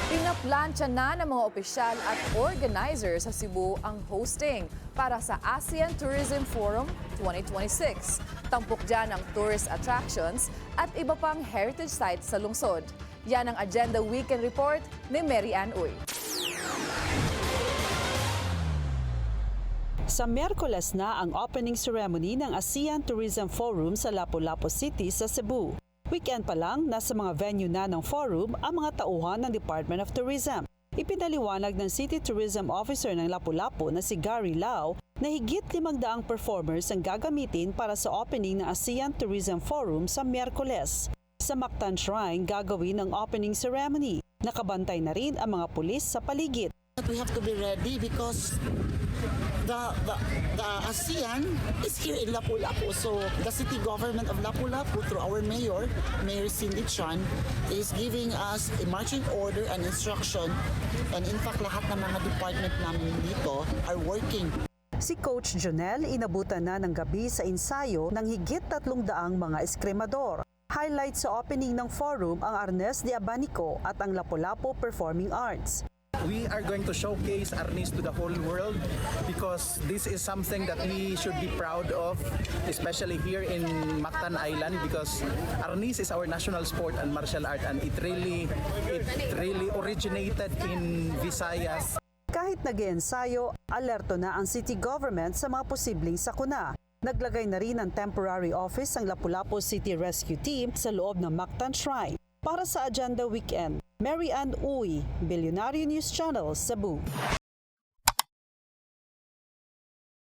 Pinaplansya na ng mga opisyal at organizer sa Cebu ang hosting para sa ASEAN Tourism Forum 2026. Tampok dyan ang tourist attractions at iba pang heritage sites sa lungsod. Yan ang Agenda Weekend Report ni Mary Ann Uy. Sa Miyerkules na ang opening ceremony ng ASEAN Tourism Forum sa Lapu-Lapu City sa Cebu. Weekend pa lang, nasa mga venue na ng forum ang mga tauhan ng Department of Tourism. Ipinaliwanag ng City Tourism Officer ng Lapu-Lapu na si Gary Lau na higit 500 performers ang gagamitin para sa opening ng ASEAN Tourism Forum sa Miyerkules. Sa Mactan Shrine, gagawin ang opening ceremony. Nakabantay na rin ang mga pulis sa paligid. We have to be ready because the ASEAN is here in Lapu-Lapu. So the city government of Lapu-Lapu through our Mayor Cindy Chan, is giving us a marching order and instruction. And in fact, lahat ng mga department namin dito are working. Si Coach Jonel inabutan na ng gabi sa ensayo ng higit 300 mga eskrimador. Highlight sa opening ng forum ang Arnes de Abanico at ang Lapu-Lapu Performing Arts. We are going to showcase Arnis to the whole world because this is something that we should be proud of, especially here in Mactan Island, because Arnis is our national sport and martial art, and it really originated in Visayas. Kahit nag-iensayo, alerto na ang city government sa mga posibleng sakuna. Naglagay na rin ng temporary office ang Lapu-Lapu City Rescue Team sa loob ng Mactan Shrine. Para sa Agenda Weekend, Mary Ann Uy, Billionaire News Channel, Cebu.